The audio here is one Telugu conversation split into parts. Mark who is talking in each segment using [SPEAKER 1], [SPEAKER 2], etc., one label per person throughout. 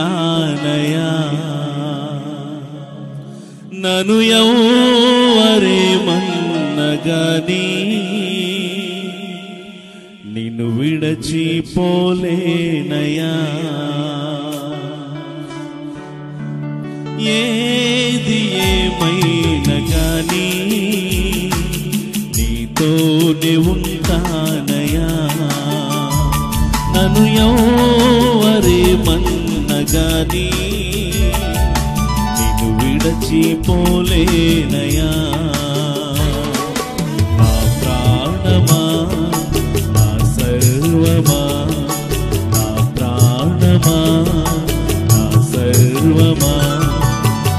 [SPEAKER 1] ఆనయా నను ఎవరేమన్నగాని నిన్ను విడచిపోలేనయా ఏది ఏమైనా గాని నీతోనే ఉంటానయా నన్ను ఎవరేమన్నగాని నిన్ను విడచిపోలేనయా నా ప్రాణమా నా సర్వమా నా ప్రాణమా నా సర్వమా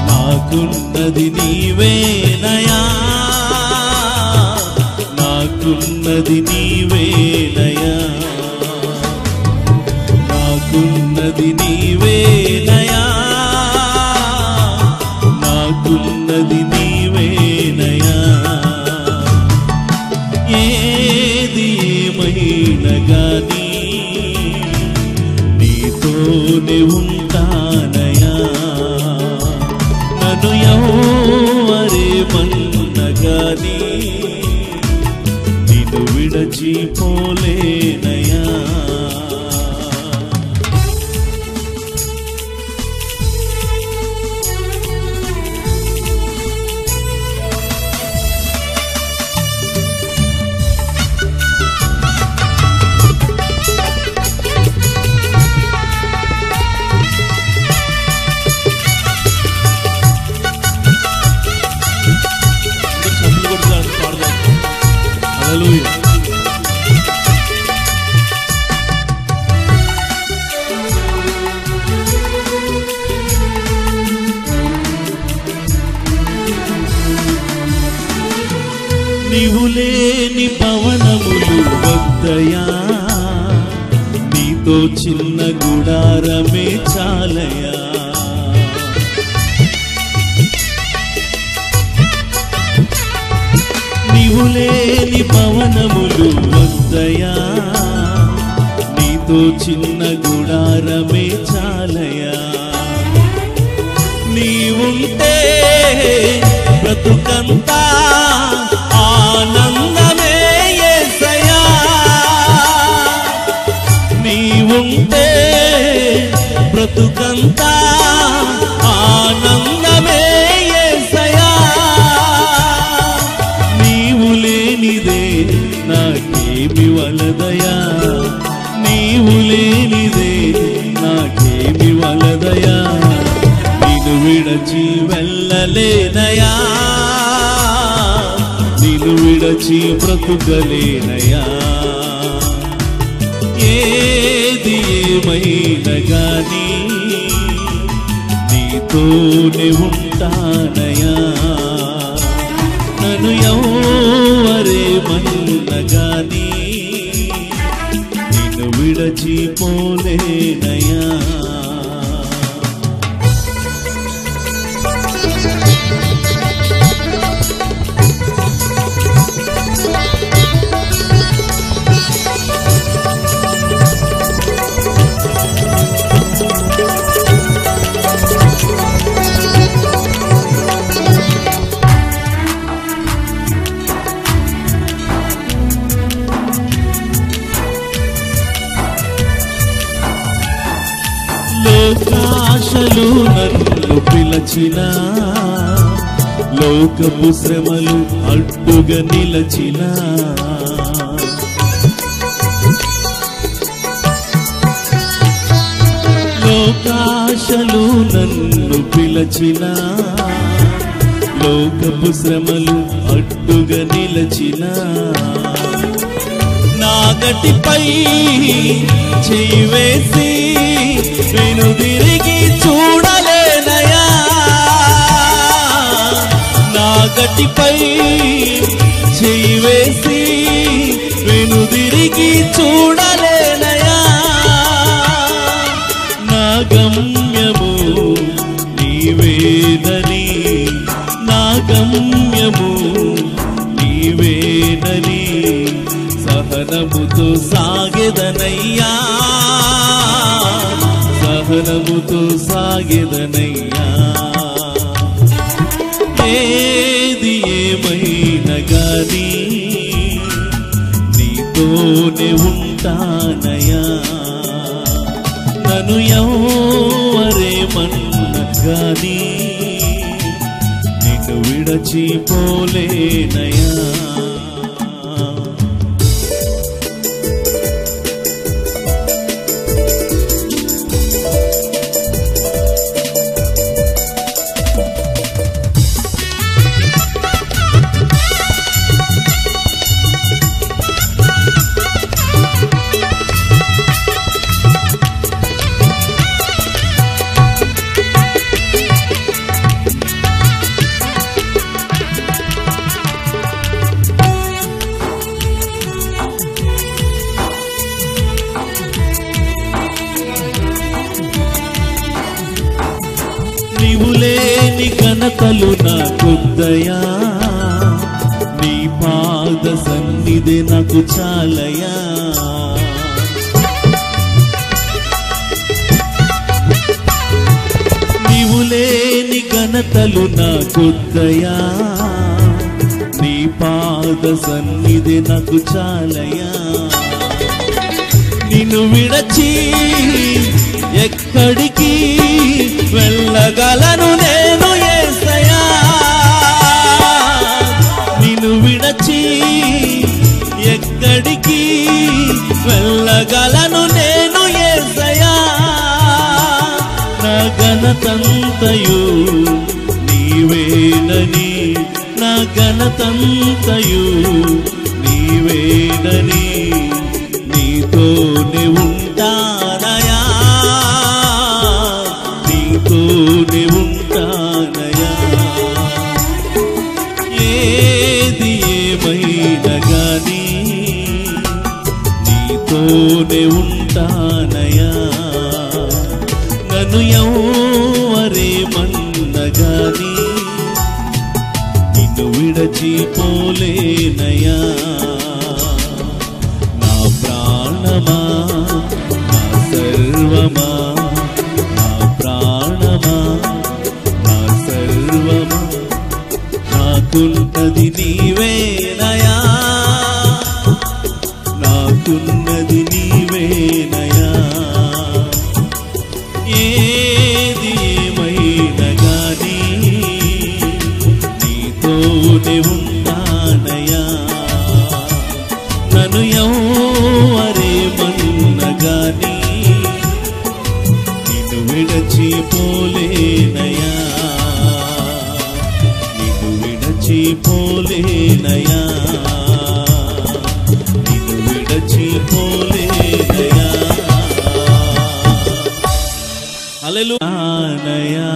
[SPEAKER 1] నాకున్నది నీవేనయా నాకున్నది నీవేనయా నాకున్నది నీవేనయా నాకున్నది నీవేనయా ఏది ఏమైనా గాని నీతోనే ఉంటానయా నన్ను ఎవరేమన్నగాని నిన్ను విడచిపోలేనయా నీవు లేని భవనములు వద్దయా నీతో చిన్న గుడారమే చాలయా నీవు లేని భవనములు వద్దయా నీతో చిన్న గుడారమే చాలయా నీవుంటే బ్రతుకంతా ఆనందమే యేసయ్యా నీవుంటే బ్రతుకంతా ఆనందమే యేసయ్యా నీవు లేనిదే నాకేమి వలదయా నీవు లేనిదే నాకేమి వలదయా నిన్ను విడచి వెళ్ళలేనయా నిన్ను విడచి బ్రతుకలేనయా ఏది ఏమైనా గాని నీతోనే ఉంటానయా నన్ను ఎవరేమన్నగాని నిన్ను విడచిపోలేనయా లోకాశలు నన్ను పిలచిన లోకపు శ్రమలు అడ్డుగా నిలచిన లోకాశలు నన్ను పిలచిన లోకపు శ్రమలు అడ్డుగా నిలచిన నాగటిపై చెయ్యి వేసి వెనుదిరిగి చూడలేనయా నాగటిపై చెయ్యి వేసి వెనుదిరిగి చూడలేనయా నా గమ్యము నీవేనని నా గమ్యము నీవేనని సహనముతో సాగెదనయ్యా సహనముతో సాగెదనయ్యా. ఏది ఏమైనా గాని నీతోనే ఉంటానయ్యా. నన్ను ఎవరేమన్నా గాని నిన్ను విడచిపోలేనయ్యా. నీవు లేని ఘనతలు నాకొద్దయా, నీ పాద సన్నిధి నాకు చాలయా. నీవు లేని ఘనతలు నాకొద్దయా, నీ పాద సన్నిధి నాకు చాలయా. నిన్ను విడచి ఎక్కడికి వెళ్ళగలను నేను యేసయ్యా. నిన్ను విడచి ఎక్కడికి వెళ్ళగలను నేను యేసయ్యా. నా ఘనతంతయు నీవేనని, నా ఘనతంతయు నీవేనని నీతోనే ఉంటానయా, నీతోనే ఉంటానయా. ఏది ఏమైనా గాని నీతోనే ఉంటానయా. నన్ను ఎవరేమన్నా గాని నిన్ను విడచిపోలేనయా. నా ప్రాణమా, నా సర్వమా, నా ప్రాణమా, నా సర్వమా, నాకున్నది నీవేనయా, నాకున్నది నీవేనయా. ఏది ఏమైనా గాని నీతోనే ఉంటానయా. నన్ను ఎవరేమన్నా గాని నిన్ను విడచిపోలేనయా, నిన్ను విడచిపోలేనయా, నిన్ను విడచిపోలేనయా. హల్లెలూయా.